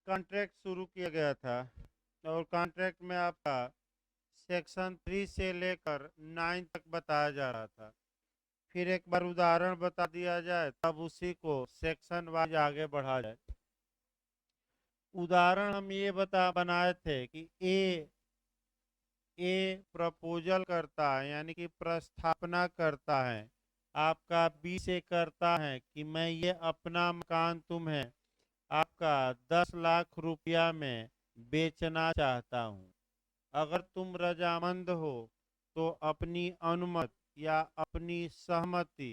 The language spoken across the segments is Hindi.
कॉन्ट्रैक्ट शुरू किया गया था और कॉन्ट्रैक्ट में आपका सेक्शन 3 से लेकर 9 तक बताया जा रहा था। फिर एक बार उदाहरण बता दिया जाए तब उसी को सेक्शन वाइज आगे बढ़ा जाए। उदाहरण हम ये बनाए थे कि ए प्रपोजल करता है यानी कि प्रस्थापना करता है। आपका बी से करता है कि मैं ये अपना मकान तुम्हें आपका 10 लाख रुपया में बेचना चाहता हूँ। अगर तुम रजामंद हो तो अपनी अनुमति या अपनी सहमति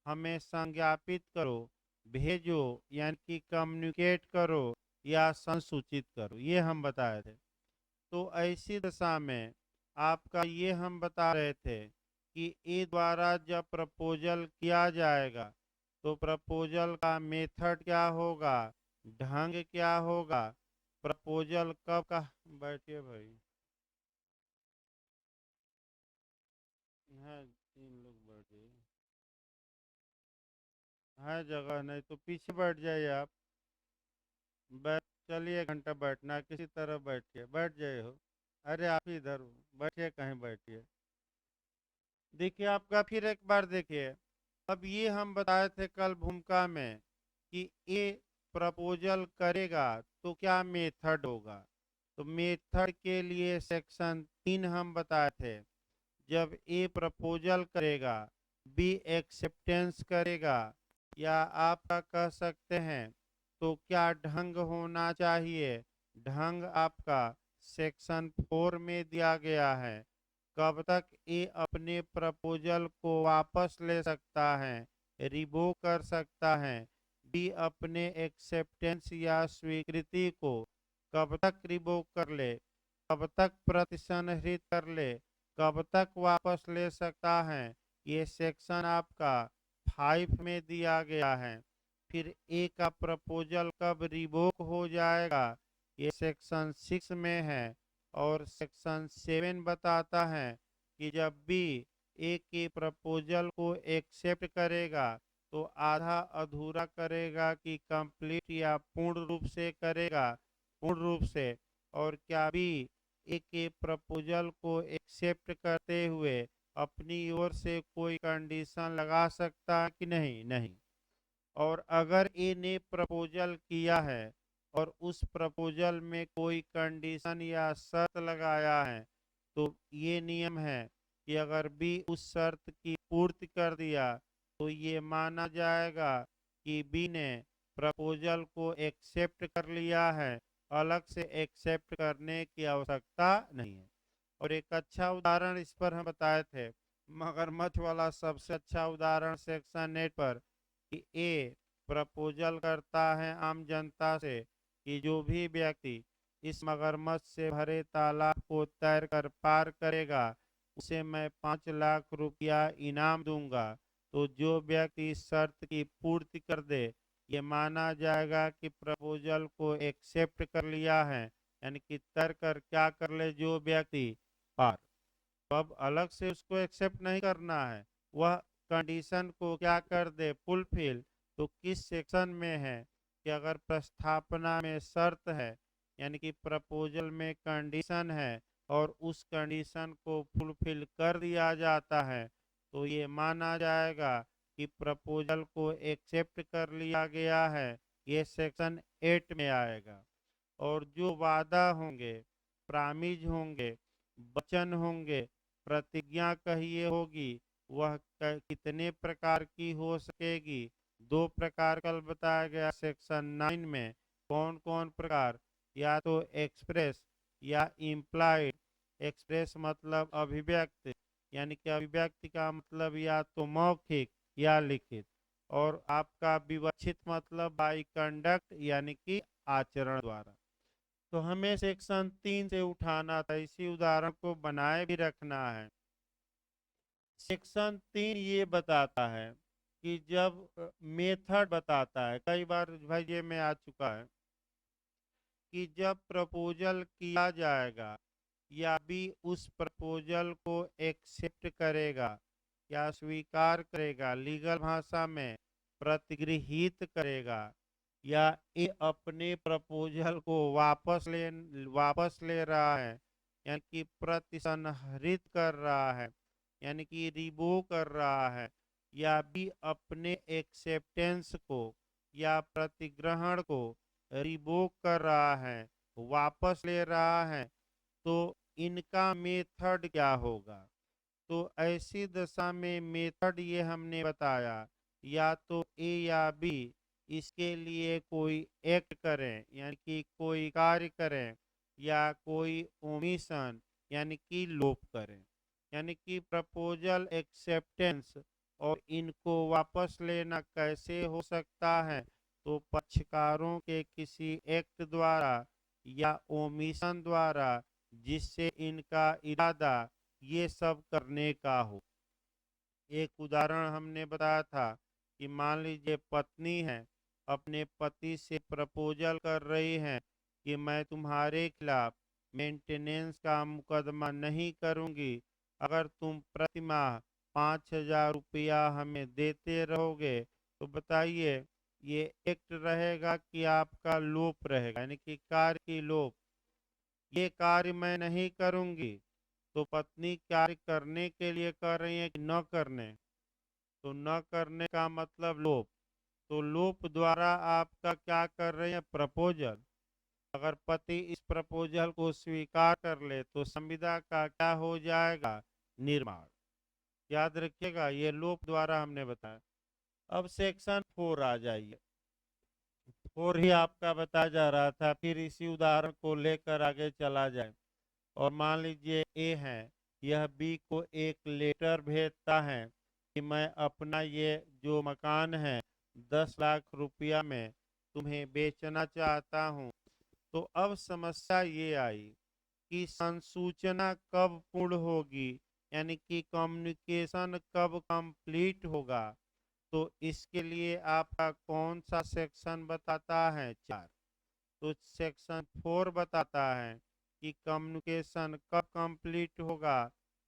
हमें संज्ञापित करो, भेजो यानी कि कम्युनिकेट करो या संसूचित करो। ये हम बताए थे। तो ऐसी दशा में आपका ये हम बता रहे थे कि ए द्वारा जब प्रपोजल किया जाएगा तो प्रपोजल का मेथड क्या होगा, ढंग क्या होगा, प्रपोजल कब का। बैठिए भाई। है 3 लोग बैठे। है जगह नहीं तो पीछे बैठ जाइए आप। बैठ। चलिए 1 घंटा बैठना है, किसी तरह बैठिए, बैठ जाइए हो। अरे आप ही इधर बैठिए, कहीं बैठिए। देखिए आपका फिर एक बार देखिए। अब ये हम बताए थे कल भूमिका में कि ए प्रपोजल करेगा तो क्या मेथड होगा। तो मेथड के लिए सेक्शन 3 हम बताए थे। जब ए प्रपोजल करेगा, बी एक्सेप्टेंस करेगा, या आपका कह सकते हैं तो क्या ढंग होना चाहिए। ढंग आपका सेक्शन 4 में दिया गया है। कब तक ए अपने प्रपोजल को वापस ले सकता है, रिवोक कर सकता है। बी अपने एक्सेप्टेंस या स्वीकृति को कब तक रिवोक कर ले, कब तक प्रतिसंहृत कर ले, कब तक वापस ले सकता है। ये सेक्शन आपका 5 में दिया गया है। फिर ए का प्रपोजल कब रिवोक हो जाएगा, ये सेक्शन 6 में है। और सेक्शन 7 बताता है कि जब बी ए के प्रपोजल को एक्सेप्ट करेगा तो आधा अधूरा करेगा कि कंप्लीट या पूर्ण रूप से करेगा, पूर्ण रूप से। और क्या बी ए के प्रपोजल को एक्सेप्ट करते हुए अपनी ओर से कोई कंडीशन लगा सकता है कि नहीं, नहीं। और अगर ए ने प्रपोजल किया है और उस प्रपोजल में कोई कंडीशन या शर्त लगाया है तो ये नियम है कि अगर बी उस शर्त की पूर्ति कर दिया तो ये माना जाएगा कि बी ने प्रपोजल को एक्सेप्ट कर लिया है, अलग से एक्सेप्ट करने की आवश्यकता नहीं है। और एक अच्छा उदाहरण इस पर हम बताए थे, मगरमच्छ वाला सबसे अच्छा उदाहरण सेक्शन 8 पर कि ए प्रपोजल करता है आम जनता से कि जो भी व्यक्ति इस मगरमच्छ से भरे तालाब को तैर कर पार करेगा उसे मैं 5 लाख रुपया इनाम दूंगा। तो जो व्यक्ति इस शर्त की पूर्ति कर दे ये माना जाएगा कि प्रपोजल को एक्सेप्ट कर लिया है, यानी कि तैर कर क्या कर ले जो व्यक्ति पार। तो अब अलग से उसको एक्सेप्ट नहीं करना है, वह कंडीशन को क्या कर दे, फुलफिल। तो किस सेक्शन में है कि अगर प्रस्तावना में शर्त है यानी कि प्रपोजल में कंडीशन है और उस कंडीशन को फुलफिल कर दिया जाता है तो ये माना जाएगा कि प्रपोजल को एक्सेप्ट कर लिया गया है। ये सेक्शन 8 में आएगा। और जो वादा होंगे, प्रामिज होंगे, वचन होंगे, प्रतिज्ञा कहिए होगी, वह कितने प्रकार की हो सकेगी। 2 प्रकार कल बताया गया सेक्शन 9 में। कौन कौन प्रकार, या तो एक्सप्रेस या इम्प्लाइड। एक्सप्रेस मतलब अभिव्यक्त, यानी कि अभिव्यक्ति का मतलब या तो मौखिक या लिखित। और आपका विवक्षित मतलब बाई कंडक्ट यानी कि आचरण द्वारा। तो हमें सेक्शन 3 से उठाना था, इसी उदाहरण को बनाए भी रखना है। सेक्शन 3 ये बताता है कि जब मेथड बताता है, कई बार भाई ये में आ चुका है कि जब प्रपोजल किया जाएगा या भी उस प्रपोजल को एक्सेप्ट करेगा या स्वीकार करेगा, लीगल भाषा में प्रतिगृहित करेगा, या ए अपने प्रपोजल को वापस ले रहा है, यानी कि प्रतिसंहरित कर रहा है, यानी कि रिवो कर रहा है, या बी अपने एक्सेप्टेंस को या प्रतिग्रहण को रिवोक कर रहा है, वापस ले रहा है, तो इनका मेथड क्या होगा। तो ऐसी दशा में मेथड ये हमने बताया, या तो ए या बी इसके लिए कोई एक्ट करें यानी कि कोई कार्य करें, या कोई ओमिशन यानी कि लोप करें, यानी कि प्रपोजल एक्सेप्टेंस और इनको वापस लेना कैसे हो सकता है। तो पक्षकारों के किसी एक्ट द्वारा या ओमिशन द्वारा, जिससे इनका इरादा ये सब करने का हो। एक उदाहरण हमने बताया था कि मान लीजिए पत्नी है, अपने पति से प्रपोजल कर रही है कि मैं तुम्हारे खिलाफ मेंटेनेंस का मुकदमा नहीं करूंगी अगर तुम प्रति माह 5,000 रुपया हमें देते रहोगे। तो बताइए, ये एक्ट रहेगा कि आपका लोप रहेगा, यानी कि कार्य की लोप। ये कार्य मैं नहीं करूंगी, तो पत्नी कार्य करने के लिए कर रही है कि न करने। तो न करने का मतलब लोप। तो लोप द्वारा आपका क्या कर रहे हैं, प्रपोजल। अगर पति इस प्रपोजल को स्वीकार कर ले तो संविदा का क्या हो जाएगा, निर्माण। याद रखिएगा, ये लोप द्वारा हमने बताया। अब सेक्शन 4 आ जाइए। 4 ही आपका बताया जा रहा था, फिर इसी उदाहरण को लेकर आगे चला जाए। और मान लीजिए ए है, यह बी को एक लेटर भेजता है कि मैं अपना ये जो मकान है 10 लाख रुपया में तुम्हें बेचना चाहता हूँ। तो अब समस्या ये आई कि संसूचना कब पूर्ण होगी, यानी कि कम्युनिकेशन कब कंप्लीट होगा। तो इसके लिए आपका कौन सा सेक्शन बताता है, 4। तो सेक्शन 4 बताता है कि कम्युनिकेशन कब कंप्लीट होगा।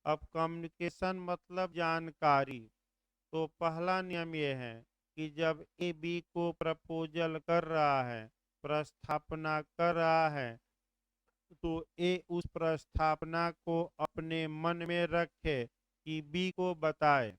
अब कम्युनिकेशन मतलब जानकारी। तो पहला नियम यह है कि जब ए बी को प्रपोजल कर रहा है, प्रस्थापना कर रहा है, तो ए उस प्रस्थापना को अपने मन में रखे कि बी को बताए।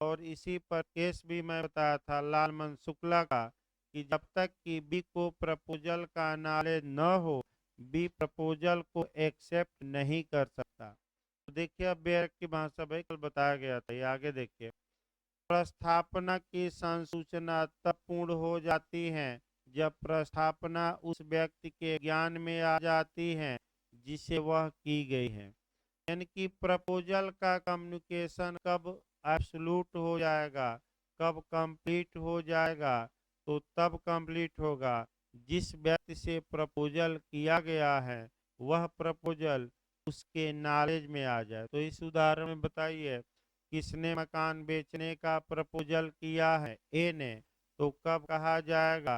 और इसी पर केस भी मैं बताया था लालमन शुक्ला का, कि जब तक कि बी को प्रपोजल का नॉलेज न हो, बी प्रपोजल को एक्सेप्ट नहीं कर सकता। तो देखिए, अब बेयर की भाषा भाई कल बताया गया था, ये आगे देखिए। प्रस्थापना की संसूचना तब पूर्ण हो जाती है जब प्रस्थापना उस व्यक्ति के ज्ञान में आ जाती है जिसे वह की गई है। यानी कि प्रपोजल का कम्युनिकेशन कब एब्सोल्यूट हो जाएगा, कब कंप्लीट हो जाएगा। तो तब कंप्लीट होगा जिस व्यक्ति से प्रपोजल किया गया है वह प्रपोजल उसके नॉलेज में आ जाए। तो इस उदाहरण में बताइए, किसने मकान बेचने का प्रपोजल किया है, ए ने। तो कब कहा जाएगा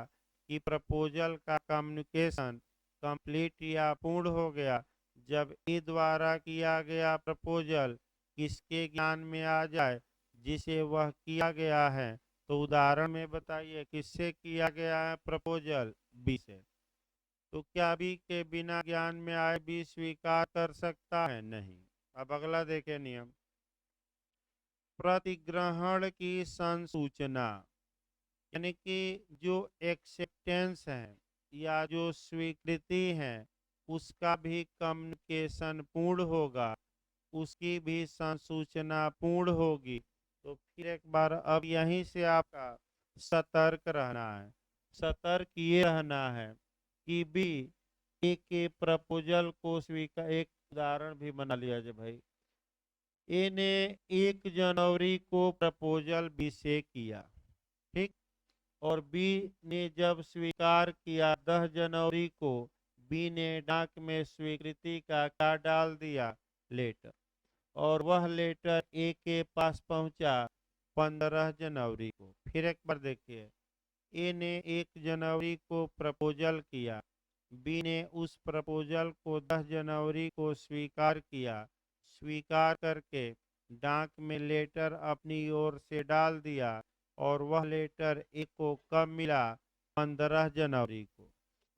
कि प्रपोजल का कम्युनिकेशन कंप्लीट या पूर्ण हो गया, जब ए द्वारा किया गया प्रपोजल किसके ज्ञान में आ जाए, जिसे वह किया गया है। तो उदाहरण में बताइए, किससे किया गया है प्रपोजल, बी से। तो क्या बी के बिना ज्ञान में आए बी स्वीकार कर सकता है, नहीं। अब अगला देखें नियम, प्रतिग्रहण की संसूचना, यानी कि जो एक्सेप्टेंस है या जो स्वीकृति है उसका भी कम्युनिकेशन पूर्ण होगा, उसकी भी संसूचना पूर्ण होगी। तो फिर एक बार अब यहीं से आपका सतर्क रहना है। सतर्क ये रहना है कि बी ए के प्रपोजल को स्वीकार, एक उदाहरण भी बना लिया जाए भाई। ए ने 1 जनवरी को प्रपोजल बी से किया, ठीक। और बी ने जब स्वीकार किया 10 जनवरी को, बी ने डाक में स्वीकृति का क्या डाल दिया, लेटर। और वह लेटर ए के पास पहुंचा 15 जनवरी को। फिर एक बार देखिए, ए ने 1 जनवरी को प्रपोजल किया, बी ने उस प्रपोजल को 10 जनवरी को स्वीकार किया, स्वीकार करके डाक में लेटर अपनी ओर से डाल दिया। और वह लेटर ए को कब मिला? 15 जनवरी को।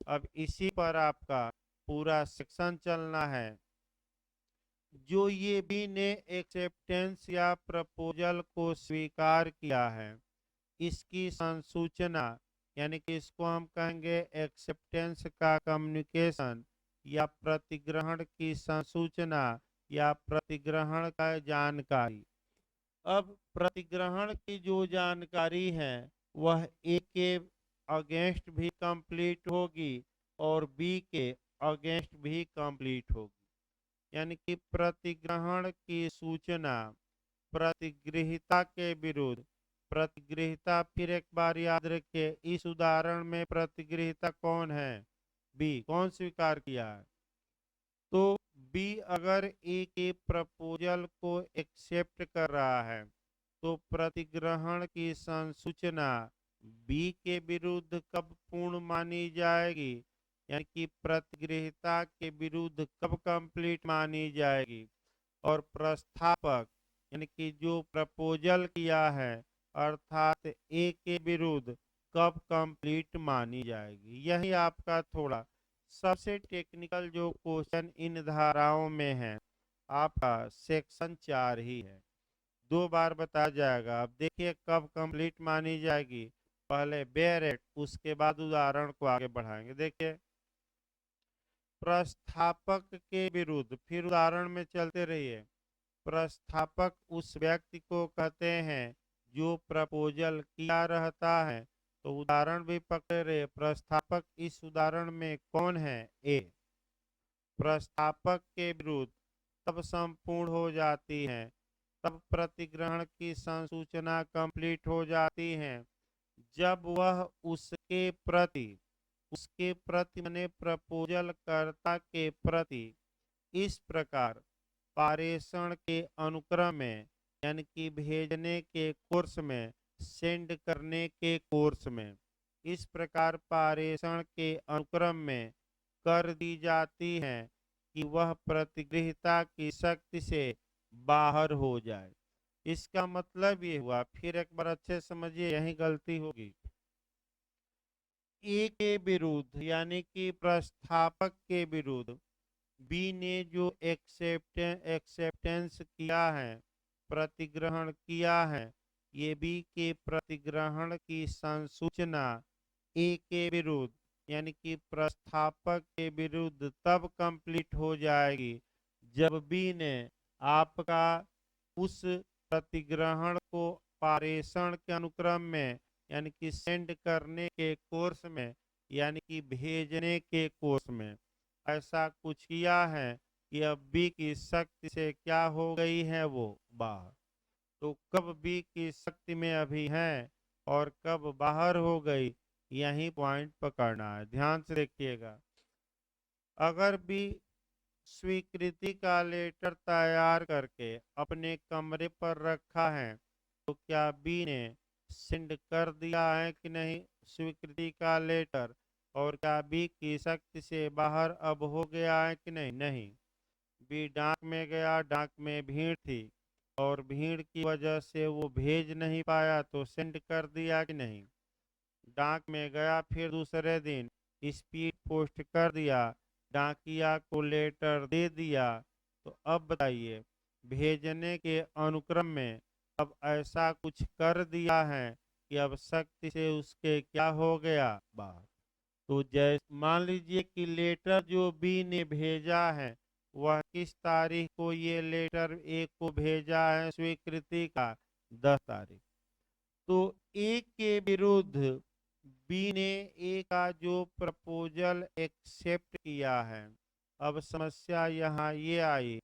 अब इसी पर आपका पूरा सेक्शन चलना है। जो ये बी ने एक्सेप्टेंस या प्रपोजल को स्वीकार किया है, इसकी संसूचना यानी कि इसको हम कहेंगे एक्सेप्टेंस का कम्युनिकेशन या प्रतिग्रहण की संसूचना या प्रतिग्रहण का जानकारी। अब प्रतिग्रहण की जो जानकारी है वह ए के अगेंस्ट भी कंप्लीट होगी और बी के अगेंस्ट भी कंप्लीट होगी। यानी कि प्रतिग्रहण की सूचना प्रतिगृहिता के विरुद्ध। प्रतिगृहिता फिर एक बार याद रखिए, इस उदाहरण में प्रतिगृहिता कौन है? बी। कौन स्वीकार किया है? तो बी अगर ए के प्रपोजल को एक्सेप्ट कर रहा है तो प्रतिग्रहण की संसूचना बी के विरुद्ध कब पूर्ण मानी जाएगी? यानी कि प्रतिगृहिता के विरुद्ध कब कंप्लीट मानी जाएगी? और प्रस्थापक यानी कि जो प्रपोजल किया है अर्थात ए के विरुद्ध कब कंप्लीट मानी जाएगी? यही आपका थोड़ा सबसे टेक्निकल जो क्वेश्चन इन धाराओं में है आपका सेक्शन 4 ही है। 2 बार बताया जाएगा। अब देखिए कब कंप्लीट मानी जाएगी। पहले बेयर इट, उसके बाद उदाहरण को आगे बढ़ाएंगे। देखिए प्रस्थापक के विरुद्ध, फिर उदाहरण में चलते रहिए। प्रस्थापक उस व्यक्ति को कहते हैं जो प्रपोजल किया रहता है। तो उदाहरण भी पकड़े रहे। प्रस्थापक इस उदाहरण में कौन है? ए। प्रस्थापक के विरुद्ध तब संपूर्ण हो जाती है, तब प्रतिग्रहण की संसूचना कंप्लीट हो जाती है जब वह उसके प्रति माने प्रपोजल कर्ता के प्रति इस प्रकार पारेषण के अनुक्रम में यानी कि भेजने के कोर्स में, सेंड करने के कोर्स में, इस प्रकार पारेषण के अनुक्रम में कर दी जाती है कि वह प्रतिगृहिता की शक्ति से बाहर हो जाए। इसका मतलब ये हुआ, फिर एक बार अच्छे समझिए, यही गलती होगी। ए के विरुद्ध यानी कि प्रस्थापक के विरुद्ध बी ने जो एक्सेप्टेंस किया है, प्रतिग्रहण किया है, ये बी के प्रतिग्रहण की संसूचना ए के विरुद्ध यानी कि प्रस्थापक के विरुद्ध तब कंप्लीट हो जाएगी जब बी ने आपका उस प्रतिग्रहण को पारेषण के अनुक्रम में यानी कि सेंड करने के कोर्स में यानी कि भेजने के कोर्स में ऐसा कुछ किया है कि अब बी की शक्ति से क्या हो गई है? वो बाहर। तो कब बी की शक्ति में अभी है और कब बाहर हो गई, यही पॉइंट पकड़ना है। ध्यान से देखिएगा। अगर बी स्वीकृति का लेटर तैयार करके अपने कमरे पर रखा है तो क्या बी ने सेंड कर दिया है कि नहीं स्वीकृति का लेटर? और क्या बी की शक्ति से बाहर अब हो गया है कि नहीं? नहीं। बी डाक में गया, डाक में भीड़ थी और भीड़ की वजह से वो भेज नहीं पाया, तो सेंड कर दिया कि नहीं? डाक में गया, फिर दूसरे दिन स्पीड पोस्ट कर दिया, डाकिया को लेटर दे दिया। तो अब बताइए, भेजने के अनुक्रम में अब ऐसा कुछ कर दिया है कि अब शक्ति से उसके क्या हो गया? बाहर। तो जैसे मान लीजिए कि लेटर जो बी ने भेजा है वह किस तारीख को ये लेटर ए को भेजा है स्वीकृति का? 10 तारीख। तो ए के विरुद्ध बी ने ए का जो प्रपोजल एक्सेप्ट किया है। अब समस्या यहाँ ये आई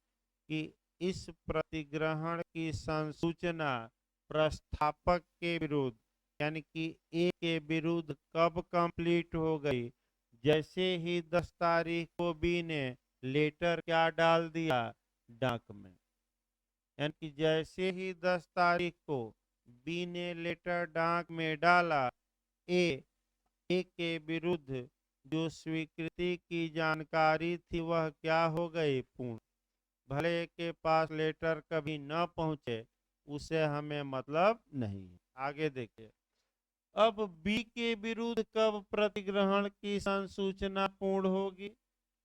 कि इस प्रतिग्रहण की संसूचना प्रस्थापक के विरुद्ध यानी कि ए के विरुद्ध कब कंप्लीट हो गई? जैसे ही 10 तारीख को बी ने लेटर क्या डाल दिया? डाक में। यानी कि जैसे ही 10 तारीख को बी ने लेटर डाक में डाला, ए के विरुद्ध जो स्वीकृति की जानकारी थी वह क्या हो गई? पूर्ण। भले के पास लेटर कभी न पहुंचे, उसे हमें मतलब नहीं। आगे देखिए। अब बी के विरुद्ध कब प्रतिग्रहण की संसूचना पूर्ण होगी?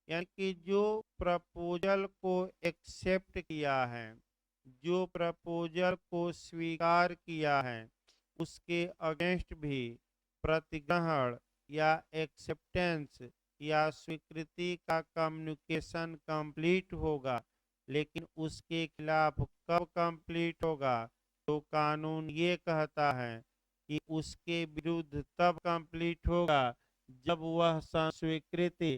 यानी कि जो प्रपोजल को एक्सेप्ट किया है, जो प्रपोजल को स्वीकार किया है, उसके अगेंस्ट भी प्रतिग्रहण या एक्सेप्टेंस या स्वीकृति का कम्युनिकेशन कंप्लीट होगा। लेकिन उसके खिलाफ कब कंप्लीट होगा? तो कानून ये कहता है कि उसके विरुद्ध तब कंप्लीट होगा जब वह स्वीकृति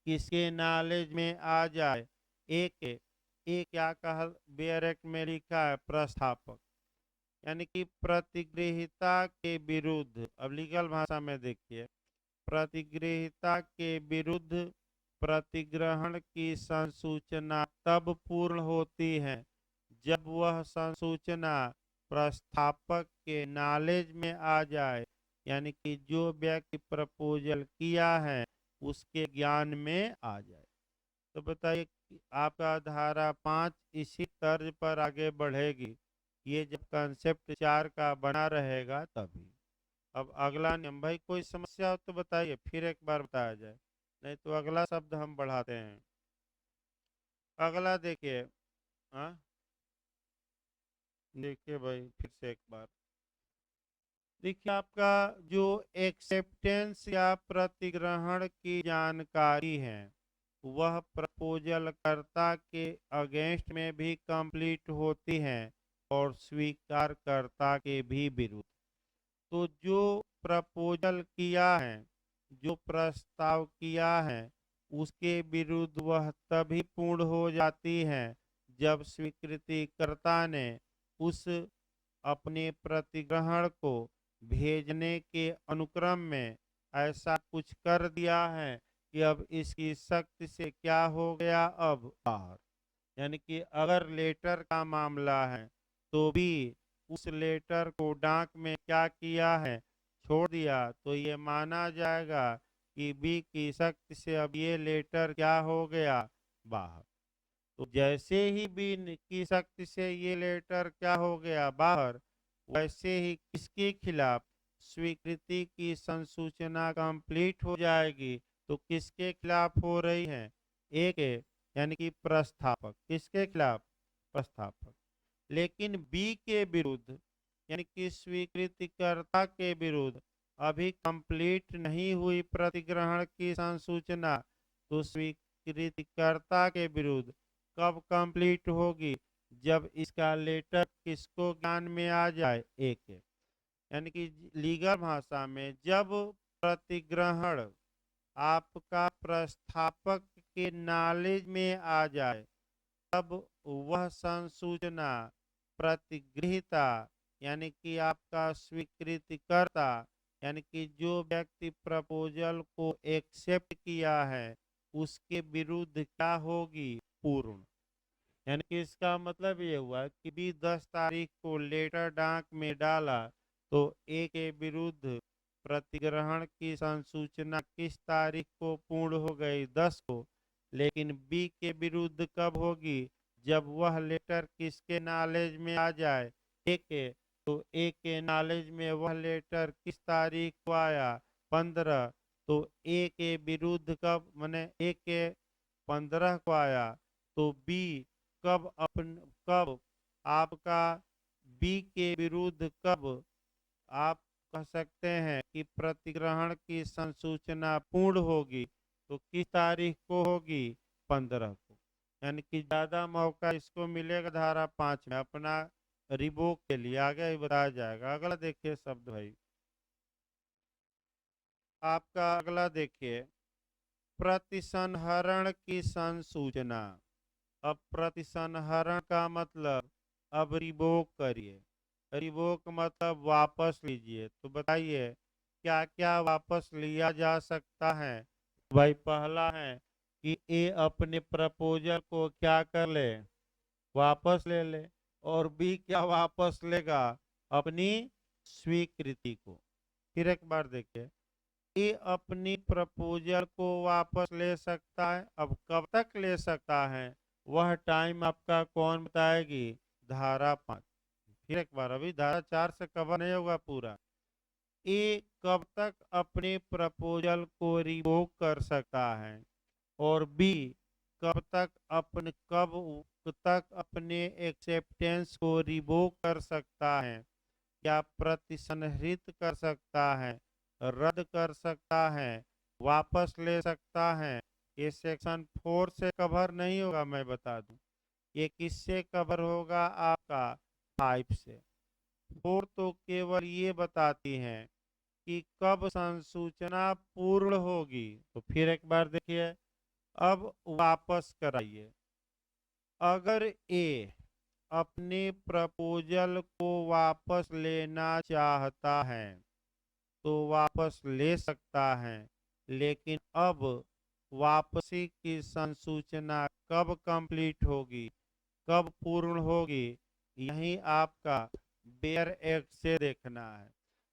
किसके नॉलेज में आ जाए। एक एक क्या कहा बेयरेक्ट में लिखा है? प्रस्थापक, यानी कि प्रतिगृहिता के विरुद्ध। अब लीगल भाषा में देखिए, प्रतिगृहिता के विरुद्ध प्रतिग्रहण की संसूचना तब पूर्ण होती है जब वह संसूचना प्रस्थापक के नॉलेज में आ जाए, यानी कि जो व्यक्ति प्रपोजल किया है उसके ज्ञान में आ जाए। तो बताइए कि आपका धारा 5 इसी तर्ज पर आगे बढ़ेगी, ये जब कंसेप्ट 4 का बना रहेगा तभी। अब अगला नियम, भाई कोई समस्या हो तो बताइए, फिर एक बार बताया जाए, नहीं तो अगला शब्द हम बढ़ाते हैं। अगला देखिए। हाँ देखिए भाई, फिर से एक बार देखिए, आपका जो एक्सेप्टेंस या प्रतिग्रहण की जानकारी है वह प्रपोजल कर्ता के अगेंस्ट में भी कंप्लीट होती है और स्वीकारकर्ता के भी विरुद्ध। तो जो प्रपोजल किया है, जो प्रस्ताव किया है, उसके विरुद्ध वह तभी पूर्ण हो जाती है जब स्वीकृतिकर्ता ने उस अपने प्रतिग्रहण को भेजने के अनुक्रम में ऐसा कुछ कर दिया है कि अब इसकी शक्ति से क्या हो गया, अब बाहर। यानी कि अगर लेटर का मामला है तो भी उस लेटर को डाक में क्या किया है, छोड़ दिया, तो ये माना जाएगा कि बी की शक्ति से अब ये लेटर क्या हो गया, बाहर। तो जैसे ही बी की शक्ति से ये लेटर क्या हो गया, बाहर, वैसे ही किसके खिलाफ स्वीकृति की संसूचना कंप्लीट हो जाएगी। तो किसके खिलाफ हो रही है? एक है, यानी कि प्रस्थापक। किसके खिलाफ? प्रस्थापक। लेकिन बी के विरुद्ध, यानी कि स्वीकृतिकर्ता के विरुद्ध अभी कंप्लीट नहीं हुई प्रतिग्रहण की संसूचना। तो स्वीकृतिकर्ता के विरुद्ध कब कंप्लीट होगी? जब इसका लेटर किसको ज्ञान में आ जाए, एक है। यानी कि लीगल भाषा में जब प्रतिग्रहण आपका प्रस्थापक के नॉलेज में आ जाए तब वह संसूचना प्रतिगृहिता, यानी कि आपका स्वीकृतिकर्ता, यानी कि जो व्यक्ति प्रपोजल को एक्सेप्ट किया है उसके विरुद्ध क्या होगी, पूर्ण। यानी कि इसका मतलब ये हुआ कि भी 10 तारीख को लेटर डाक में डाला तो ए के विरुद्ध प्रतिग्रहण की संसूचना किस तारीख को पूर्ण हो गई, 10 को। लेकिन बी के विरुद्ध कब होगी? जब वह लेटर किसके नॉलेज में आ जाए, ए के। तो ए के नॉलेज में वह लेटर किस तारीख को आया, 15। तो ए के विरुद्ध कब, माने ए के 15 को आया, तो बी कब आपका बी के विरुद्ध कब आप कह सकते हैं कि प्रतिग्रहण की संसूचना पूर्ण होगी। तो किस तारीख को होगी, 15 को। यानी कि ज्यादा मौका इसको मिलेगा धारा 5 में अपना रिवोक के लिए, आगे ही बताया जाएगा। अगला देखिए शब्द भाई, आपका अगला देखिए, प्रतिसंहरण की संसूचना। अब प्रतिसंहरण का मतलब, अब रिवोक करिए। रिवोक मतलब वापस लीजिए। तो बताइए क्या क्या वापस लिया जा सकता है। भाई पहला है कि ए अपने प्रपोजल को क्या कर ले, वापस ले ले। और बी क्या वापस लेगा, अपनी स्वीकृति को। फिर एक बार देखिए, ये अपनी प्रपोजल को वापस ले सकता है। अब कब तक ले सकता है, वह टाइम आपका कौन बताएगी, धारा 5। फिर एक बार, अभी धारा 4 से कवर नहीं होगा पूरा। ए कब तक अपने प्रपोजल को रिवोक कर सकता है, और बी कब तक अपने एक्सेप्टेंस को रिवोक कर सकता है, या प्रतिसंहृत कर सकता है, रद्द कर सकता है, वापस ले सकता है। ये सेक्शन 4 से कवर नहीं होगा, मैं बता दूं। ये किससे कवर होगा? आपका 5 से। 4 तो केवल ये बताती है कि कब संसूचना पूर्ण होगी। तो फिर एक बार देखिए, अब वापस कराइए। अगर ए अपने प्रपोजल को वापस लेना चाहता है तो वापस ले सकता है, लेकिन अब वापसी की संसूचना कब कंप्लीट होगी, कब पूर्ण होगी, यही आपका बेयर एक्ट से देखना है।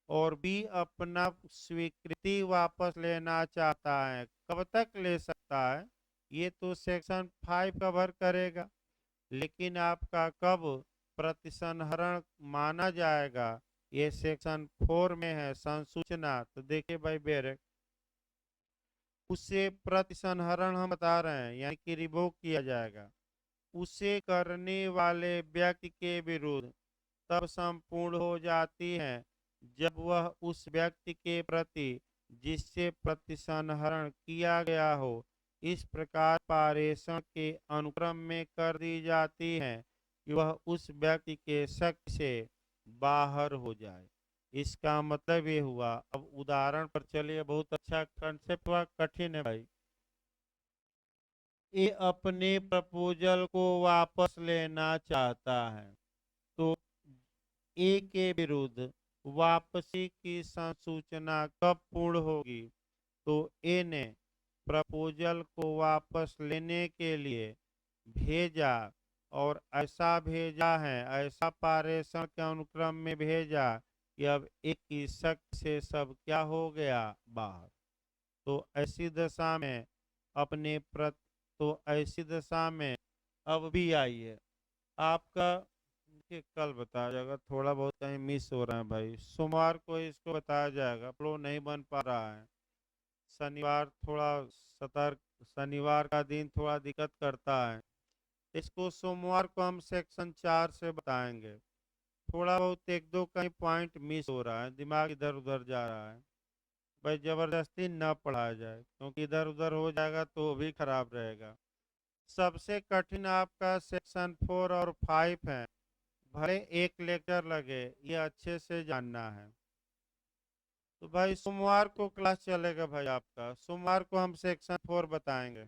और बी अपना स्वीकृति वापस लेना चाहता है, कब तक ले सकता है, ये तो सेक्शन 5 कवर करेगा। लेकिन आपका कब प्रतिसंहरण माना जाएगा, ये सेक्शन 4 में है, संसूचना। तो देखिए भाई बेरक, उसे प्रतिसंहरण हम बता रहे हैं, यानी कि रिवोक किया जाएगा उसे करने वाले व्यक्ति के विरुद्ध तब संपूर्ण हो जाती है जब वह उस व्यक्ति के प्रति जिससे प्रतिसंहरण किया गया हो इस प्रकार पारेषण के अनुक्रम में कर दी जाती है कि वह उस व्यक्ति के शक्ति से बाहर हो जाए। इसका मतलब ये हुआ। अब उदाहरण पर चलिए, बहुत अच्छा कंसेप्ट हुआ, कठिन है भाई। ये अपने प्रपोजल को वापस लेना चाहता है, तो ए के विरुद्ध वापसी की संसूचना कब पूर्ण होगी? तो ए ने प्रपोजल को वापस लेने के लिए भेजा, और ऐसा भेजा है, ऐसा पारेषण के अनुक्रम में भेजा कि अब एक की शक्ति से सब क्या हो गया, बाहर। तो ऐसी दशा में अपने तो ऐसी दशा में अब भी आइए आपका, ये कल बताया जाएगा, थोड़ा बहुत कहीं मिस हो रहा है भाई। सोमवार को इसको बताया जाएगा, फ्लो नहीं बन पा रहा है। शनिवार थोड़ा सतर्क, शनिवार का दिन थोड़ा दिक्कत करता है। इसको सोमवार को हम सेक्शन 4 से बताएंगे। थोड़ा बहुत एक दो कहीं पॉइंट मिस हो रहा है, दिमाग इधर उधर जा रहा है भाई। जबरदस्ती न पढ़ाया जाए, क्योंकि इधर उधर हो जाएगा तो भी खराब रहेगा। सबसे कठिन आपका सेक्शन 4 और 5 है। भले एक लेक्चर लगे, ये अच्छे से जानना है। तो भाई सोमवार को क्लास चलेगा भाई आपका, सोमवार को हम सेक्शन 4 बताएंगे।